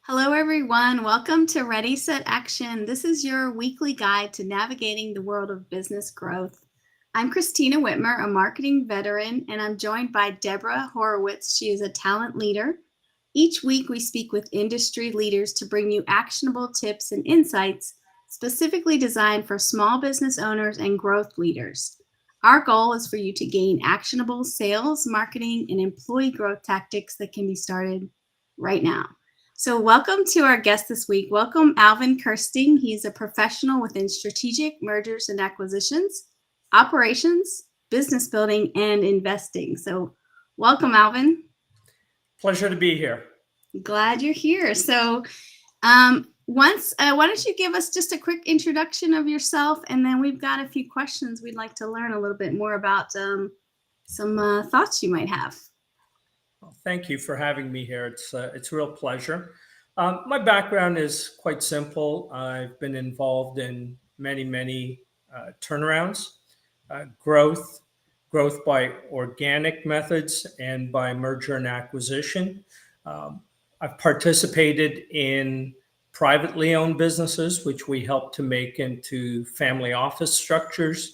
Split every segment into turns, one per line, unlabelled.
Hello, everyone. Welcome to Ready, Set, Action. This is your weekly guide to navigating the world of business growth. I'm Kristina Witmer, a marketing veteran, and I'm joined by Debra Horowitz. She is a talent leader. Each week, we speak with industry leaders to bring you actionable tips and insights specifically designed for small business owners and growth leaders. Our goal is for you to gain actionable sales, marketing, and employee growth tactics that can be started right now. So, welcome to our guest this week. Welcome, Alvin Kersting. He's a professional within strategic mergers and acquisitions, operations, business building, and investing. So, welcome, Alvin.
Pleasure to be here.
Glad you're here. So, why don't you give us just a quick introduction of yourself, and then we've got a few questions we'd like to learn a little bit more about some thoughts you might have.
Well, thank you for having me here. It's a real pleasure. My background is quite simple. I've been involved in many turnarounds, growth, growth by organic methods and by merger and acquisition. Um, I've participated in privately owned businesses, which we help to make into family office structures.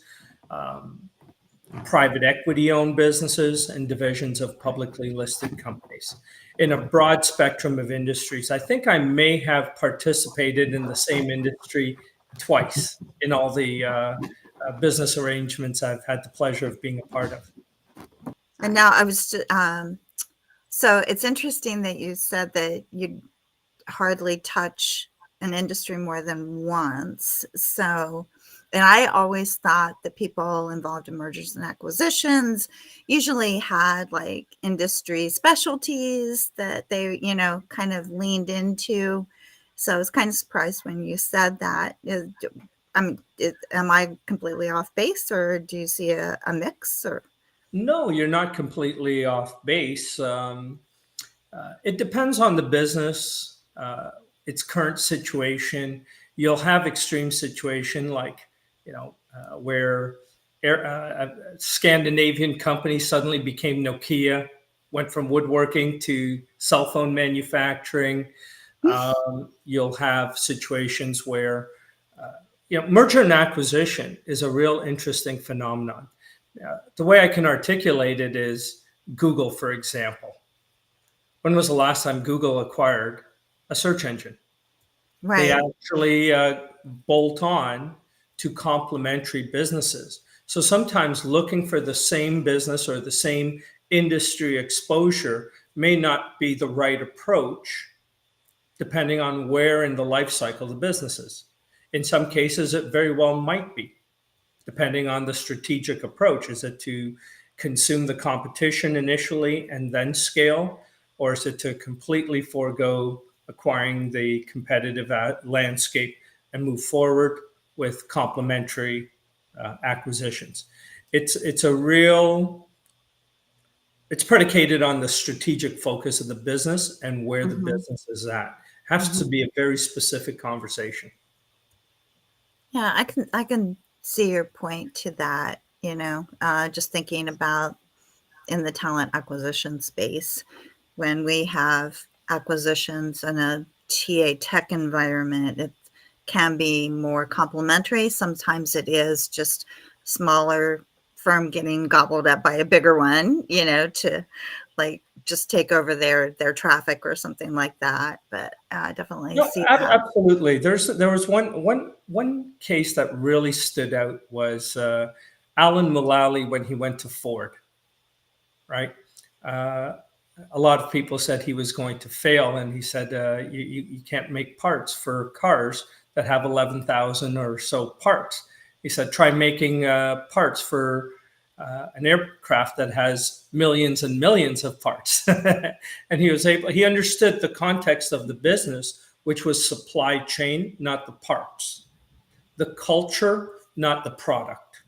Um, Private equity owned businesses and divisions of publicly listed companies in a broad spectrum of industries. I think I may have participated in the same industry twice in all the business arrangements I've had the pleasure of being a part of.
And now so it's interesting that you said that you hardly touch an industry more than once. So, and I always thought that people involved in mergers and acquisitions usually had like industry specialties that they, kind of leaned into. So I was kind of surprised when you said that. Am I completely off base, or do you see a mix? Or
No, you're not completely off base. It depends on the business, its current situation. You'll have extreme situation like, where a Scandinavian company suddenly became Nokia, went from woodworking to cell phone manufacturing. You'll have situations where, merger and acquisition is a real interesting phenomenon. The way I can articulate it is Google, for example. When was the last time Google acquired a search engine? They
right.
actually bolt on to complementary businesses. So sometimes looking for the same business or the same industry exposure may not be the right approach, depending on where in the life cycle the business is. In some cases, it very well might be, depending on the strategic approach. Is it to consume the competition initially and then scale? Or is it to completely forego acquiring the competitive landscape and move forward with complementary acquisitions? It's predicated on the strategic focus of the business and where the
Mhm.
business is at. Has to
Mhm.
be a very specific conversation.
Yeah, I can see your point to that. Just thinking about in the talent acquisition space, when we have acquisitions in a TA tech environment, it can be more complementary. Sometimes it is just smaller firm getting gobbled up by a bigger one, to like just take over their traffic or something like that. But I definitely
No,
see that.
absolutely. There was one case that really stood out was Alan Mulally when he went to Ford, right? Uh, a lot of people said he was going to fail, and he said you can't make parts for cars that have 11,000 or so parts. He said try making parts for an aircraft that has millions and millions of parts. And he understood the context of the business, which was supply chain, not the parts, the culture, not the product.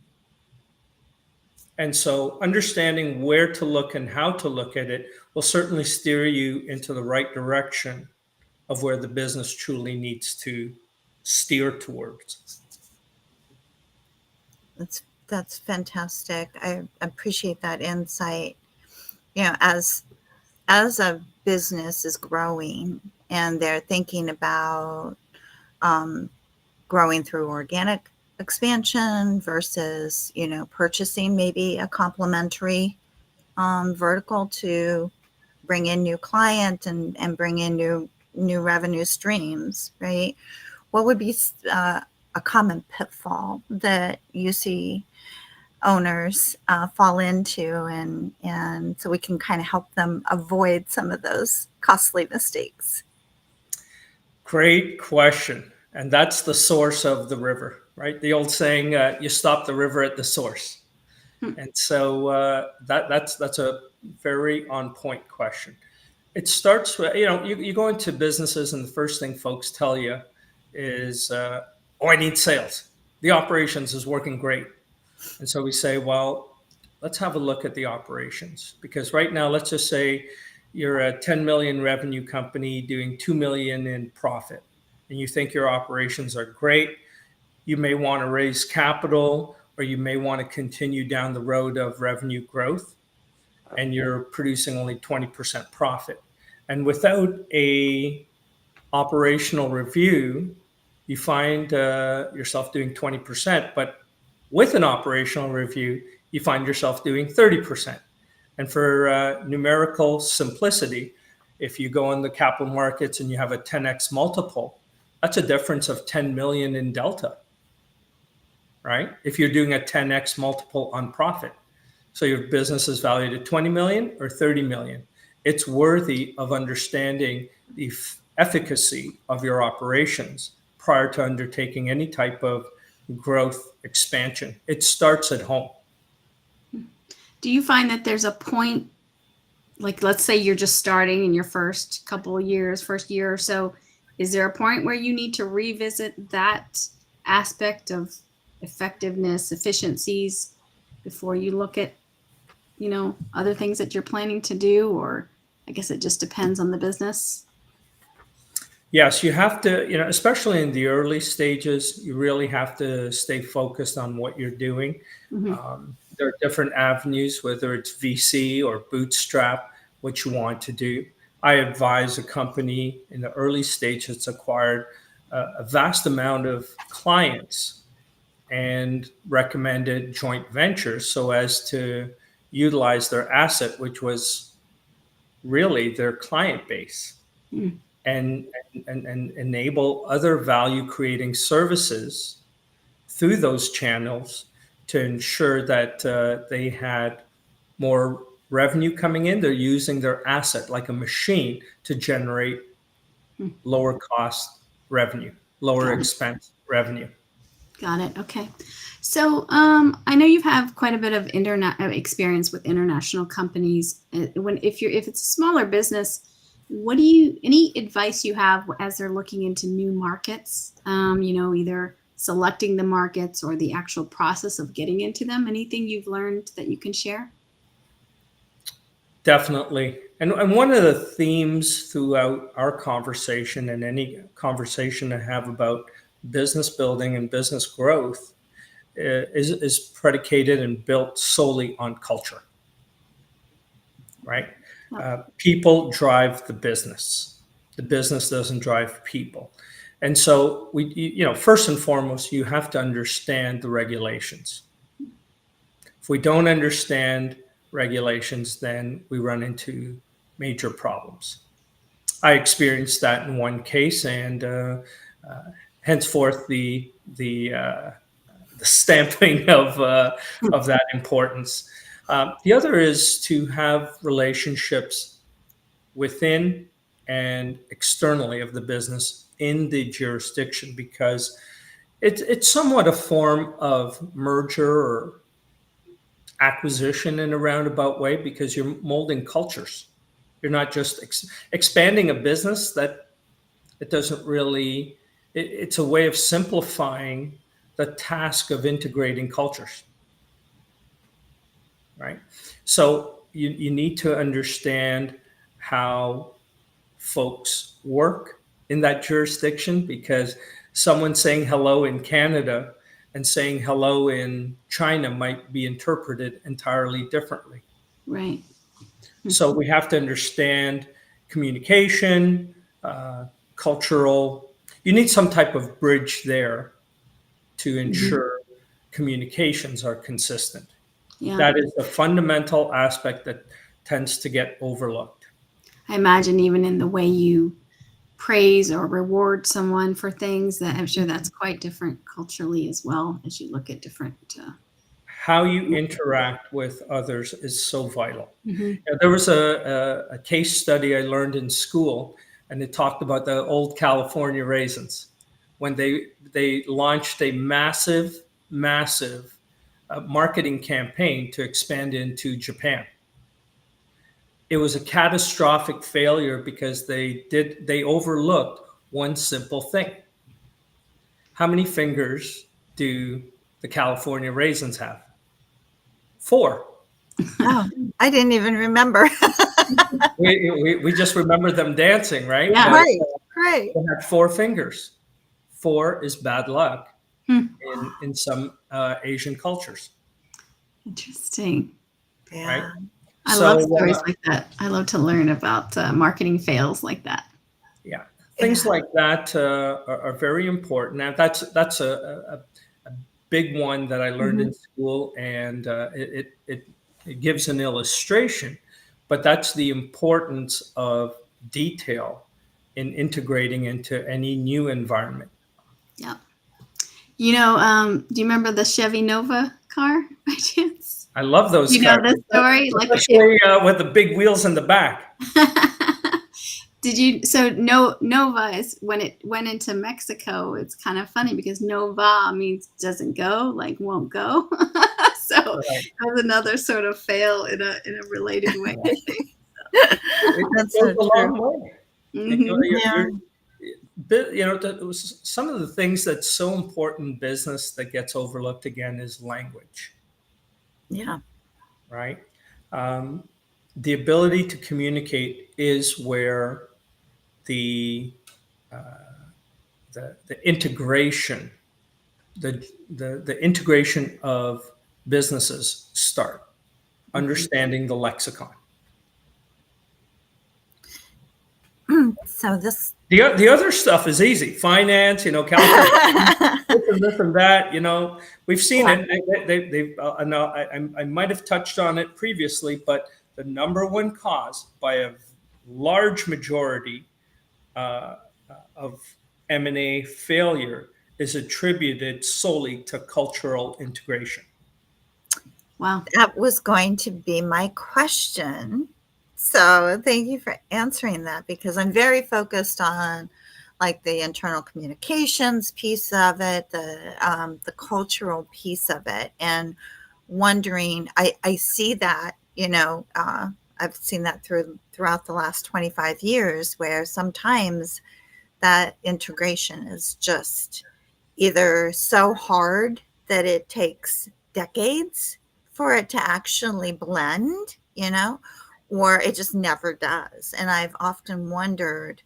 And so understanding where to look and how to look at it will certainly steer you into the right direction of where the business truly needs to steer towards.
That's fantastic. I appreciate that insight. As a business is growing and they're thinking about growing through organic expansion versus, purchasing maybe a complementary vertical to bring in new client and bring in new revenue streams, right? What would be a common pitfall that you see owners fall into, and so we can kind of help them avoid some of those costly mistakes?
Great question. And that's the source of the river, right? The old saying, you stop the river at the source. And so that's a very on point question. It starts with, you go into businesses and the first thing folks tell you is, oh, I need sales. The operations is working great. And so we say, well, let's have a look at the operations, because right now, let's just say you're a 10 million revenue company doing 2 million in profit, and you think your operations are great. You may want to raise capital, or you may want to continue down the road of revenue growth, and you're producing only 20% profit. And without a operational review, you find yourself doing 20%, but with an operational review, you find yourself doing 30%. And for numerical simplicity, if you go in the capital markets and you have a 10x multiple, that's a difference of 10 million in delta, right? If you're doing a 10x multiple on profit. So your business is valued at 20 million or 30 million. It's worthy of understanding the efficacy of your operations prior to undertaking any type of growth expansion. It starts at home.
Do you find that there's a point, like let's say you're just starting in your first couple of years, first year or so, is there a point where you need to revisit that aspect of effectiveness, efficiencies before you look at, other things that you're planning to do? Or I guess it just depends on the business.
Yes, you have to, especially in the early stages, you really have to stay focused on what you're doing. There are different avenues, whether it's VC or bootstrap, what you want to do. I advise a company in the early stage that's acquired a vast amount of clients and recommended joint ventures so as to utilize their asset, which was really their client base. And enable other value creating services through those channels to ensure that they had more revenue coming in. They're using their asset like a machine to generate lower cost revenue, lower expense revenue.
Got it. Okay. So I know you have quite a bit of experience with international companies. If it's a smaller business, any advice you have as they're looking into new markets, either selecting the markets or the actual process of getting into them? Anything you've learned that you can share?
Definitely. And one of the themes throughout our conversation and any conversation I have about business building and business growth is predicated and built solely on culture, right? People drive the business. The business doesn't drive people. And so first and foremost, you have to understand the regulations. If we don't understand regulations, then we run into major problems. I experienced that in one case, and henceforth the stamping of that importance. The other is to have relationships within and externally of the business in the jurisdiction, because it's somewhat a form of merger or acquisition in a roundabout way, because you're molding cultures. You're not just expanding a business that it doesn't really, it's a way of simplifying the task of integrating cultures, right? So you need to understand how folks work in that jurisdiction, because someone saying hello in Canada and saying hello in China might be interpreted entirely differently.
Right.
So we have to understand communication, cultural. You need some type of bridge there to ensure communications are consistent.
Yeah.
That is a fundamental aspect that tends to get overlooked.
I imagine even in the way you praise or reward someone for things, that I'm sure that's quite different culturally as well, as you look at different.
How you interact with others is so vital.
Mhm.
There was a case study I learned in school, and it talked about the old California raisins when they launched a massive marketing campaign to expand into Japan. It was a catastrophic failure because they overlooked one simple thing. How many fingers do the California raisins have? 4.
Oh, I didn't even remember.
We just remember them dancing, right?
Yeah.
But
Right.
they had 4 fingers. 4 is bad luck
Hmm.
in some Asian cultures,
Interesting.
Yeah.
right?
I
So,
love stories like that. I love to learn about marketing fails like that.
yeah, things
Yeah.
like that are very important. Now, that's a big one that I learned in school, and it gives an illustration, but that's the importance of detail in integrating into any new environment.
Yeah. Do you remember the Chevy Nova car by chance?
I love those
You know
cars,
this story?
especially with the big wheels in the back.
Did you? So Nova is when it went into Mexico. It's kind of funny because Nova means doesn't go, like won't go. So
Right.
that was another sort of fail in a related way, I think.
That's
It
so
goes a long
true.
way.
Mhm.
It was some of the things that's so important in business that gets overlooked again is language,
Yeah.
right? The ability to communicate is where the the integration, the integration of businesses start. Understanding the lexicon.
So this.
The other stuff is easy. Finance, calculation, this and that. We've seen
Yeah.
it. I might have touched on it previously, but the number one cause by a large majority of M&A failure is attributed solely to cultural integration.
Wow.
That was going to be my question. So thank you for answering that, because I'm very focused on like the internal communications piece of it, the cultural piece of it, and wondering. I see that, I've seen that throughout the last 25 years, where sometimes that integration is just either so hard that it takes decades for it to actually blend, or it just never does. And I've often wondered,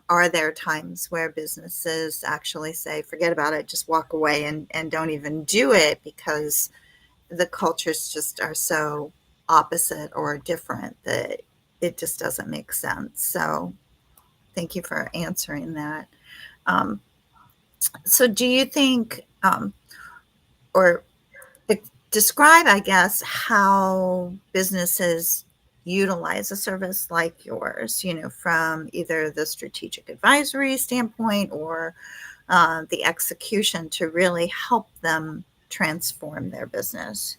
are there times where businesses actually say, forget about it, just walk away and don't even do it because the cultures just are so opposite or different that it just doesn't make sense? So thank you for answering that. So do you think, or describe, I guess, how businesses utilize a service like yours, from either the strategic advisory standpoint or the execution to really help them transform their business?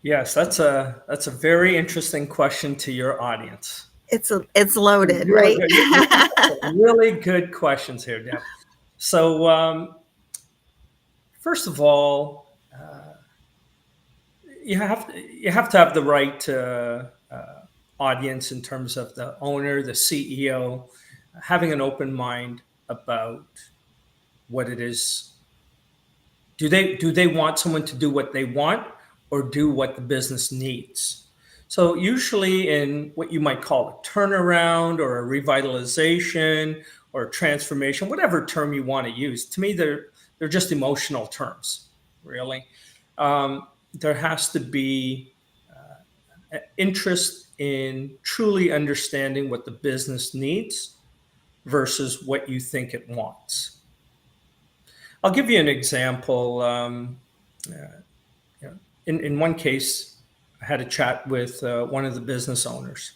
Yes, that's a very interesting question to your audience.
It's loaded,
Really
right?
good, really good questions here, Deb. So, first of all, you have to have the right audience in terms of the owner, the CEO, having an open mind about what it is. Do they want someone to do what they want or do what the business needs? So usually in what you might call a turnaround or a revitalization or a transformation, whatever term you want to use, to me they're just emotional terms, really. There has to be interest in truly understanding what the business needs versus what you think it wants. I'll give you an example. In one case, I had a chat with one of the business owners,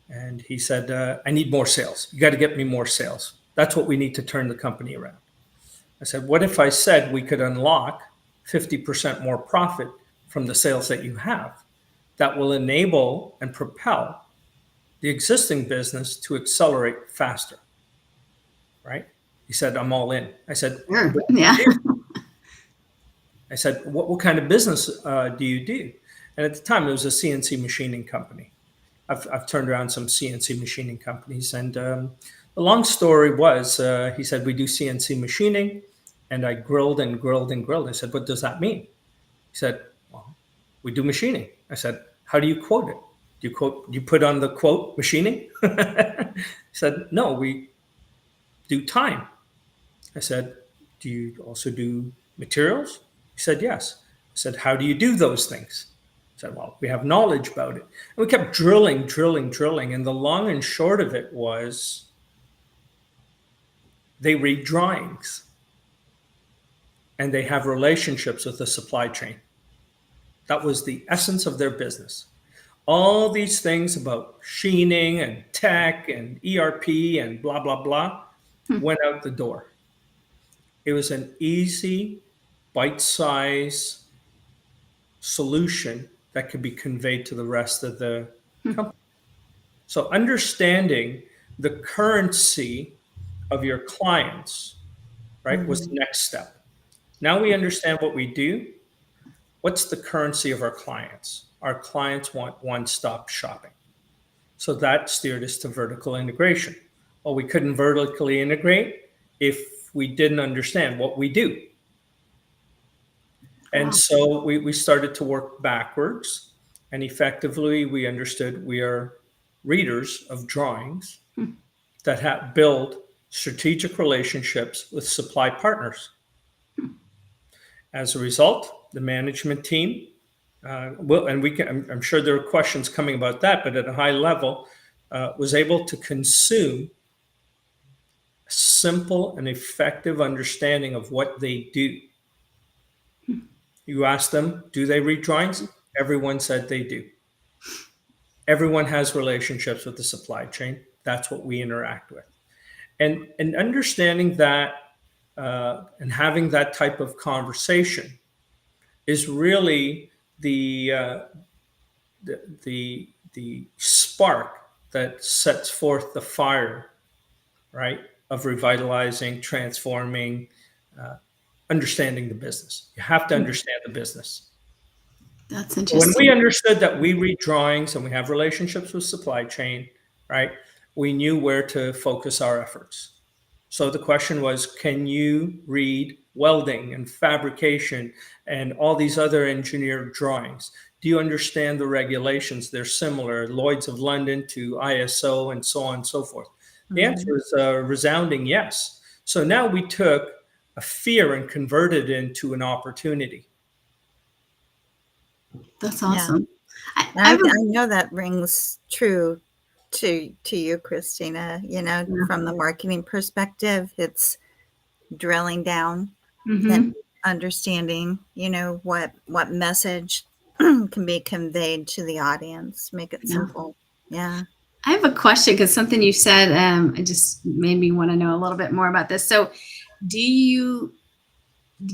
and he said, I need more sales. You got to get me more sales. That's what we need to turn the company around. I said, what if I said we could unlock 50% more profit from the sales that you have? That will enable and propel the existing business to accelerate faster, right? He said, I'm all in. I said,
Sure.
what
Yeah.
do you do? I said, what kind of business do you do? And at the time, it was a CNC machining company. I've turned around some CNC machining companies. And the long story was, he said, we do CNC machining. And I grilled and grilled and grilled. I said, what does that mean? He said, well, we do machining. I said, how do you quote it? Do you put on the quote machining? He said, no, we do time. I said, do you also do materials? He said, yes. I said, how do you do those things? He said, well, we have knowledge about it. And we kept drilling. And the long and short of it was they read drawings and they have relationships with the supply chain. That was the essence of their business. All these things about machining and tech and ERP and blah, blah, blah went out the door. It was an easy, bite-sized solution that could be conveyed to the rest of the company. So understanding the currency of your clients, right, was the next step. Now we understand what we do. What's the currency of our clients? Our clients want one-stop shopping. So that steered us to vertical integration. Well, we couldn't vertically integrate if we didn't understand what we do. And so we started to work backwards. And effectively, we understood we are readers of drawings that build strategic relationships with supply partners. As a result, the management team, I'm sure there are questions coming about that, but at a high level, was able to consume a simple and effective understanding of what they do. You ask them, do they read drawings? Everyone said they do. Everyone has relationships with the supply chain. That's what we interact with. And understanding that and having that type of conversation is really the spark that sets forth the fire, right, of revitalizing, transforming, understanding the business. You have to understand the business.
That's interesting.
When we understood that we read drawings and we have relationships with supply chain, right, we knew where to focus our efforts. So the question was, can you read welding and fabrication and all these other engineered drawings? Do you understand the regulations? They're similar, Lloyd's of London to ISO and so on and so forth. The answer is a resounding yes. So now we took a fear and converted it into an opportunity.
That's awesome.
Yeah. I know that rings true to you, Kristina. From the marketing perspective, it's drilling down and understanding, what message can be conveyed to the audience. Make it simple. Yeah.
I have a question because something you said, it just made me want to know a little bit more about this. So do you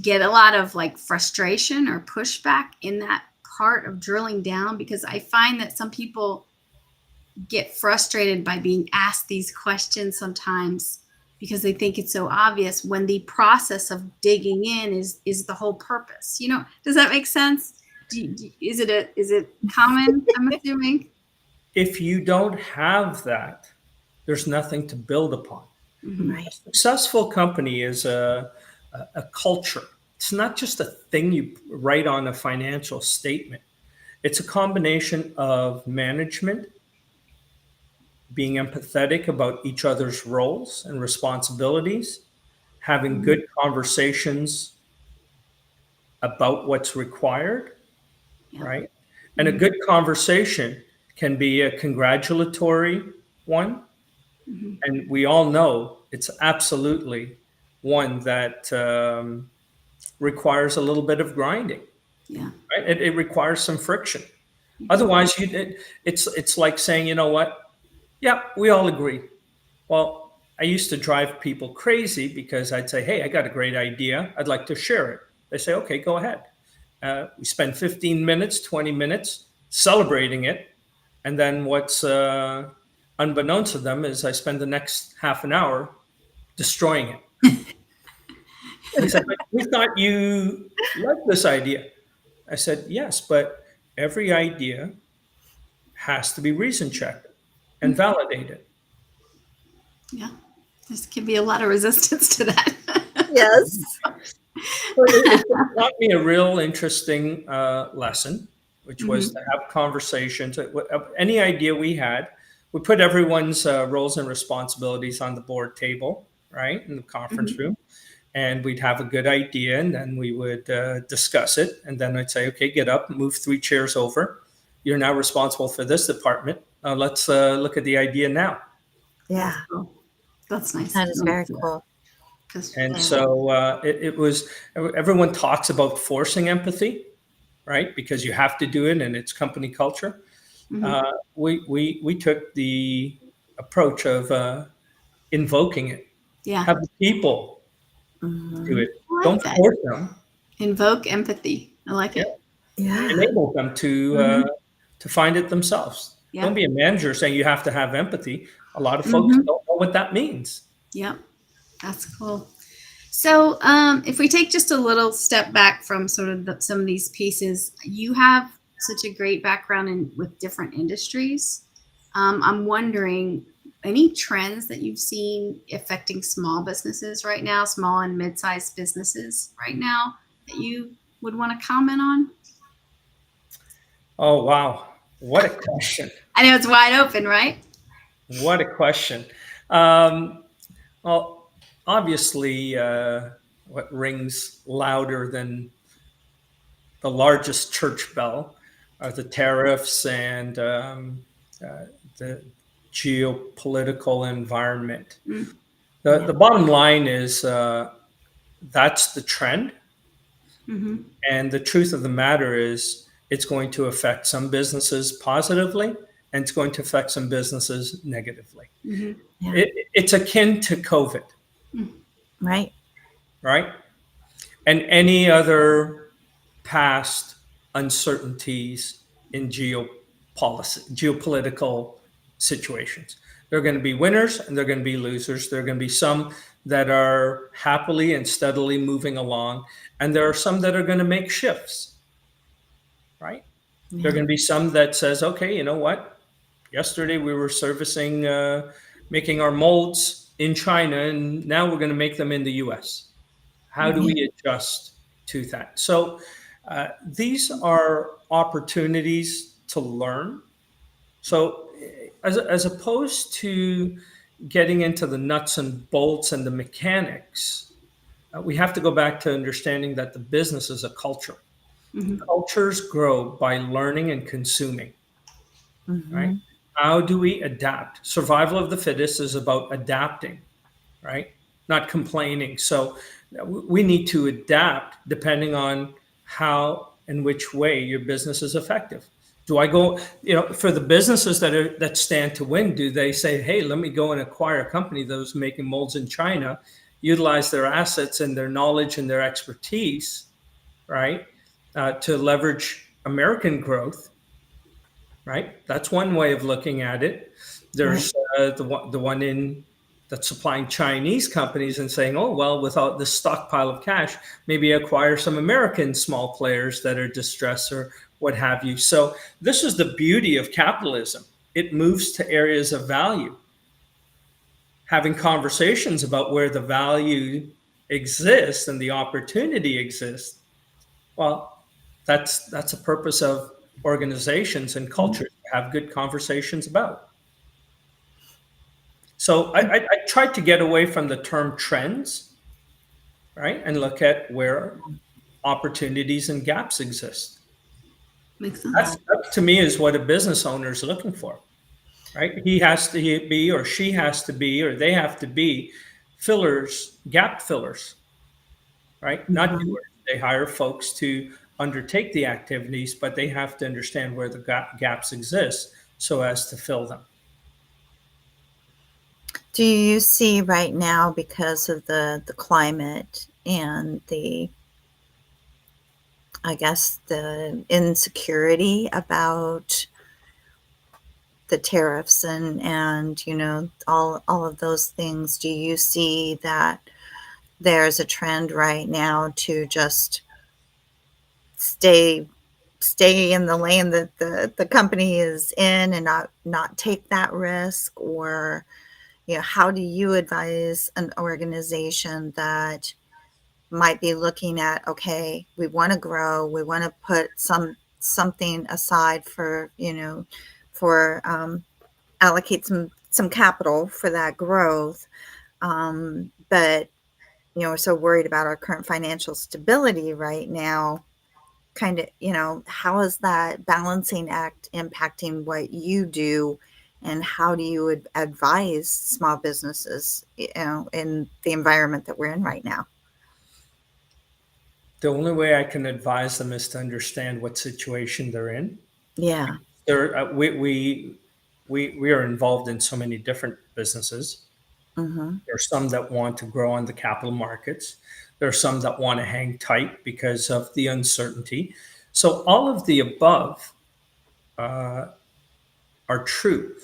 get a lot of frustration or pushback in that part of drilling down? Because I find that some people get frustrated by being asked these questions sometimes because they think it's so obvious when the process of digging in is the whole purpose. Does that make sense? Is it common, I'm assuming?
If you don't have that, there's nothing to build upon.
Right.
A successful company is a culture. It's not just a thing you write on a financial statement. It's a combination of management, being empathetic about each other's roles and responsibilities, having good conversations about what's required, right? And a good conversation can be a congratulatory one.
Mm-hmm.
And we all know it's absolutely one that requires a little bit of grinding,
Yeah.
right? It requires some friction.
Mm-hmm.
Otherwise, it's like saying, you know what? Yeah, we all agree. Well, I used to drive people crazy because I'd say, hey, I got a great idea. I'd like to share it. They say, okay, go ahead. We spend 15 minutes, 20 minutes celebrating it. And then what's unbeknownst to them is I spend the next half an hour destroying it. They said, "But we thought you liked this idea." I said, yes, but every idea has to be reason checked and validated.
Yeah. There can be a lot of resistance to that.
Yes.
But it taught me a real interesting lesson, which was
Mm-hmm.
to have conversations. Any idea we had, we put everyone's roles and responsibilities on the board table, right, in the conference
Mm-hmm.
room, and we'd have a good idea, and then we would discuss it, and then I'd say, okay, get up, move 3 chairs over. You're now responsible for this department. Let's look at the idea now.
Yeah.
That's cool. That's nice.
That is very cool.
And so it was, everyone talks about forcing empathy, right? Because you have to do it and it's company culture.
Mm-hmm.
We took the approach of invoking it.
Yeah.
Have the people
Mhm.
do it.
I like
Don't
that.
force them.
Invoke empathy. I like
Yeah.
it.
Yeah.
Enable them to find it themselves.
Yeah.
Don't be a manager saying you have to have empathy. A lot of folks
Mm-hmm.
don't know what that means.
Yep. That's cool. So if we take just a little step back from sort of some of these pieces, you have such a great background with different industries. I'm wondering, any trends that you've seen affecting small businesses right now, small and mid-sized businesses right now, that you would want to comment on?
Oh, wow. What a question.
I know it's wide open, right?
What a question. Well, obviously, what rings louder than the largest church bell are the tariffs and the geopolitical environment.
Mm.
The bottom line is that's the trend.
Mm-hmm.
And the truth of the matter is it's going to affect some businesses positively and it's going to affect some businesses negatively.
Mm-hmm.
Yeah.
It's akin to COVID,
Right.
right? And any other past uncertainties in geopolitical situations. There are going to be winners and there are going to be losers. There are going to be some that are happily and steadily moving along, and there are some that are going to make shifts, right?
Yeah.
There are going to be some that says, okay, you know what? Yesterday we were servicing, making our molds in China, and now we're going to make them in the US. How do we adjust to that? So these are opportunities to learn. So as opposed to getting into the nuts and bolts and the mechanics, we have to go back to understanding that the business is a culture.
Mm-hmm.
Cultures grow by learning and consuming, right?
Mhm.
How do we adapt? Survival of the fittest is about adapting, right? Not complaining. So we need to adapt depending on how and which way your business is effective. Do I go, for the businesses that stand to win, do they say, hey, let me go and acquire a company that was making molds in China, utilize their assets and their knowledge and their expertise, right, to leverage American growth, right? That's one way of looking at it. There's the one in that's supplying Chinese companies and saying, oh, well, without this stockpile of cash, maybe acquire some American small players that are distressed or what have you. So this is the beauty of capitalism. It moves to areas of value. Having conversations about where the value exists and the opportunity exists, well, that's a purpose of organizations and cultures to have good conversations about. So I tried to get away from the term trends, right, and look at where opportunities and gaps exist.
Makes sense.
That to me is what a business owner is looking for, right? He has to be, or she has to be, or they have to be fillers, gap fillers, right? Not
Mhm.
doers. They hire folks to undertake the activities, but they have to understand where the gaps exist so as to fill them.
Do you see right now, because of the climate and the, I guess, the insecurity about the tariffs and all of those things, do you see that there's a trend right now to just stay in the lane that the company is in and not take that risk? Or how do you advise an organization that might be looking at, okay, we want to grow, we want to put something aside for for allocate some capital for that growth, but we're so worried about our current financial stability right now? Kind of, how is that balancing act impacting what you do, and how do you advise small businesses, in the environment that we're in right now?
The only way I can advise them is to understand what situation they're in.
Yeah.
We are involved in so many different businesses.
Mm-hmm.
There are some that want to grow on the capital markets. There are some that want to hang tight because of the uncertainty. So all of the above uh, are true.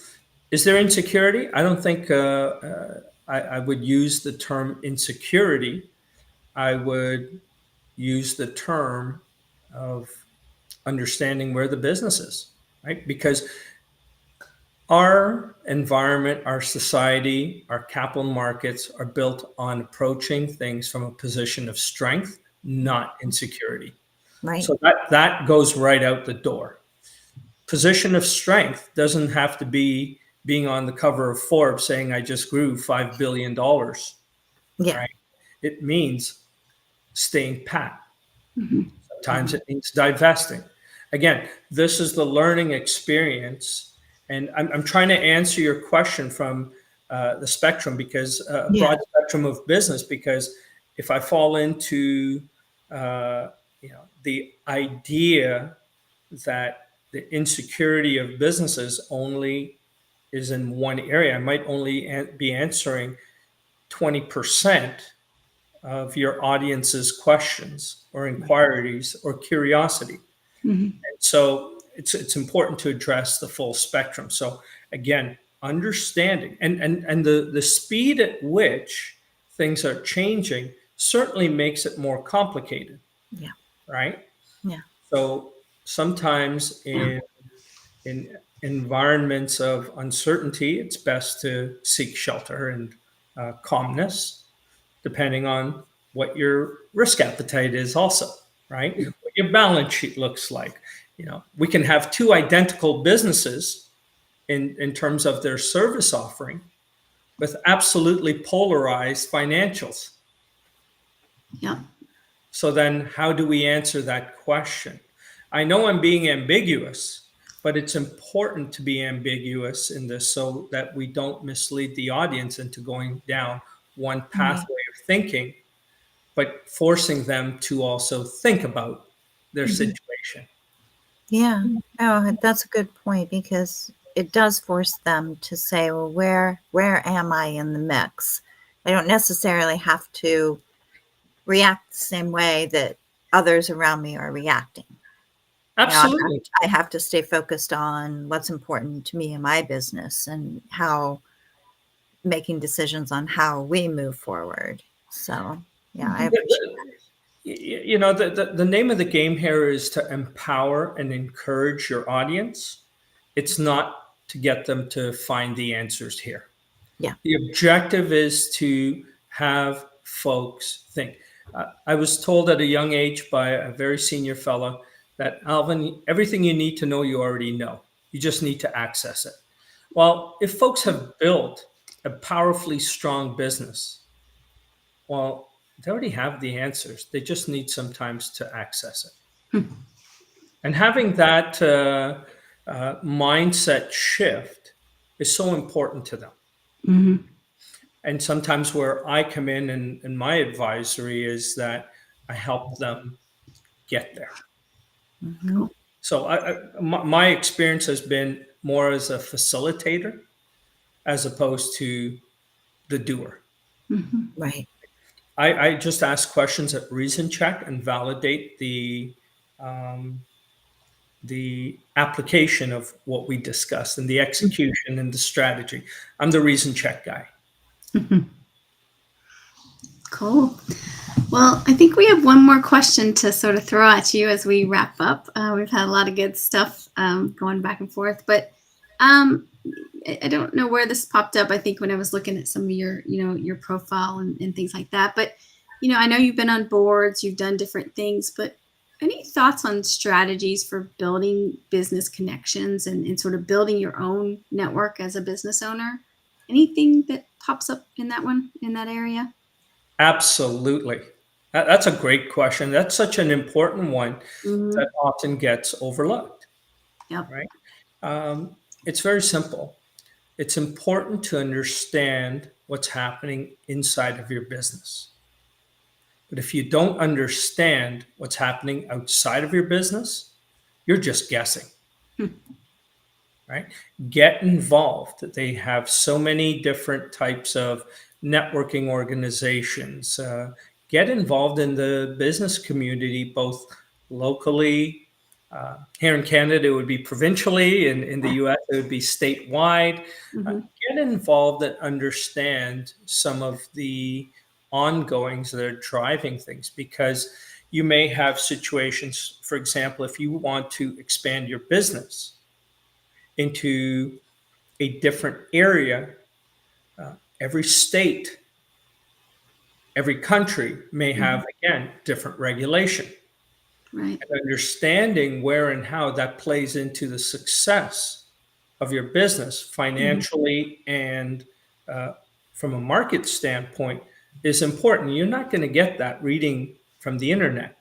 Is there insecurity? I don't think I would use the term insecurity. I would use the term of understanding where the business is, right? Because our environment, our society, our capital markets are built on approaching things from a position of strength, not insecurity.
Right.
So that goes right out the door. Position of strength doesn't have to be being on the cover of Forbes saying I just grew $5 billion,
Yeah.
right? It means staying pat.
Mhm.
Sometimes it means divesting. Again, this is the learning experience. And I'm trying to answer your question from the spectrum, because a
Yeah.
broad spectrum of business, because if I fall into the idea that the insecurity of businesses only is in one area, I might only be answering 20% of your audience's questions or inquiries or curiosity.
Mhm.
So it's important to address the full spectrum. So again, understanding and the speed at which things are changing certainly makes it more complicated,
Yeah.
right?
Yeah.
So sometimes
Yeah.
in environments of uncertainty, it's best to seek shelter and calmness, depending on what your risk appetite is, also, right? What your balance sheet looks like. We can have two identical businesses in terms of their service offering with absolutely polarized financials.
Yep.
So then, how do we answer that question? I know I'm being ambiguous, but it's important to be ambiguous in this so that we don't mislead the audience into going down one
Right.
pathway of thinking, but forcing them to also think about their
Mhm.
situation.
Yeah. Oh, that's a good point, because it does force them to say, well, where am I in the mix? I don't necessarily have to react the same way that others around me are reacting.
Absolutely.
I have to stay focused on what's important to me and my business, and how making decisions on how we move forward. So, yeah, I
Mhm.
appreciate
The name of the game here is to empower and encourage your audience. It's not to get them to find the answers here.
Yeah.
The objective is to have folks think. I was told at a young age by a very senior fellow that, Alvin, everything you need to know, you already know. You just need to access it. Well, if folks have built a powerfully strong business, well, they already have the answers. They just need sometimes to access it. And having that mindset shift is so important to them.
Mm-hmm.
And sometimes where I come in my advisory is that I help them get there.
Mm-hmm.
Cool.
So my experience has been more as a facilitator as opposed to the doer.
Mm-hmm.
Right.
I just ask questions that reason check and validate the application of what we discussed and the execution and the strategy. I'm the reason check guy.
Mm-hmm. Cool. Well, I think we have one more question to sort of throw at you as we wrap up. We've had a lot of good stuff going back and forth, but I don't know where this popped up. I think when I was looking at some of your profile and things like that. But I know you've been on boards, you've done different things, but any thoughts on strategies for building business connections and sort of building your own network as a business owner? Anything that pops up in that area?
Absolutely. That's a great question. That's such an important one
Mm-hmm.
that often gets overlooked,
Yep.
right? It's very simple. It's important to understand what's happening inside of your business. But if you don't understand what's happening outside of your business, you're just guessing, right? Get involved. They have so many different types of networking organizations. Get involved in the business community, both locally. Here in Canada, it would be provincially. In the US, it would be statewide.
Mm-hmm.
Get involved and understand some of the ongoings that are driving things, because you may have situations, for example, if you want to expand your business into a different area, every state, every country may have, again, different regulation.
Right.
And understanding where and how that plays into the success of your business financially and from a market standpoint is important. You're not going to get that reading from the internet,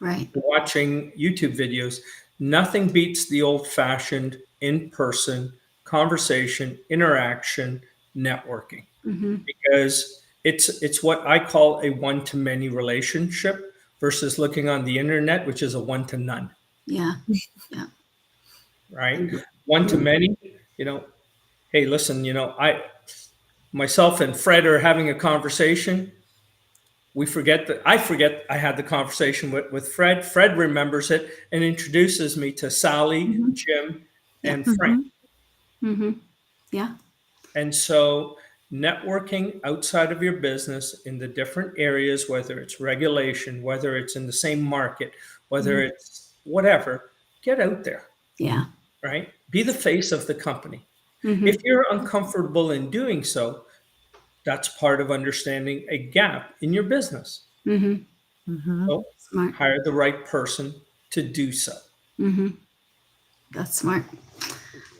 Right.
watching YouTube videos. Nothing beats the old-fashioned in-person conversation, interaction, networking,
Mm-hmm.
because it's what I call a one-to-many relationship versus looking on the internet, which is a one-to-none.
Yeah. Yeah.
Right? One-to-many, hey, listen, myself and Fred are having a conversation. I forget I had the conversation with Fred. Fred remembers it and introduces me to Sally,
Mm-hmm.
Jim,
Yeah.
and Frank.
Mm-hmm. Yeah.
And so networking outside of your business in the different areas, whether it's regulation, whether it's in the same market, whether it's whatever, get out there,
Yeah.
right? Be the face of the company.
Mm-hmm.
If you're uncomfortable in doing so, that's part of understanding a gap in your business.
Mm-hmm.
Mm-hmm.
So
Smart.
hire the right person to do so.
Mm-hmm. That's smart.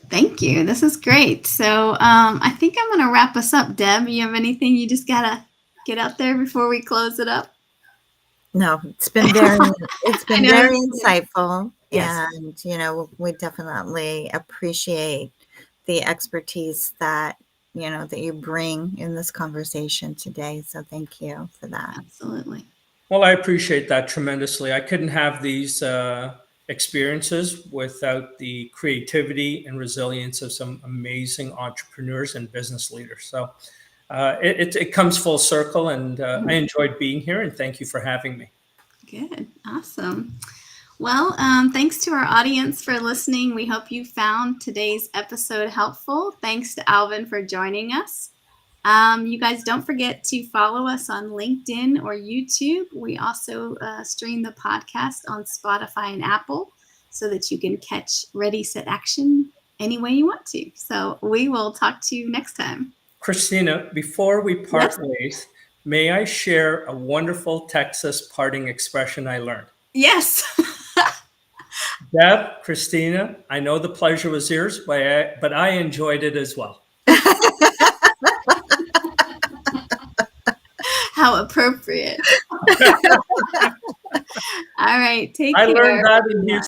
Thank you. This is great. So I think I'm going to wrap us up. Deb, you have anything you just got to get out there before we close it up?
No, it's been very insightful.
Yes.
And, we definitely appreciate the expertise that you bring in this conversation today. So thank you for that.
Absolutely.
Well, I appreciate that tremendously. I couldn't have these experiences without the creativity and resilience of some amazing entrepreneurs and business leaders. So it comes full circle, and I enjoyed being here, and thank you for having me.
Good. Awesome. Well, thanks to our audience for listening. We hope you found today's episode helpful. Thanks to Alvin for joining us. You guys don't forget to follow us on LinkedIn or YouTube. We also stream the podcast on Spotify and Apple so that you can catch Ready, Set, Action any way you want to. So we will talk to you next time.
Kristina, before we part ways, may I share a wonderful Texas parting expression I learned?
Yes.
Deb, Kristina, I know the pleasure was yours, but I enjoyed it as well.
How appropriate. All right. Take care.
I learned that in Houston.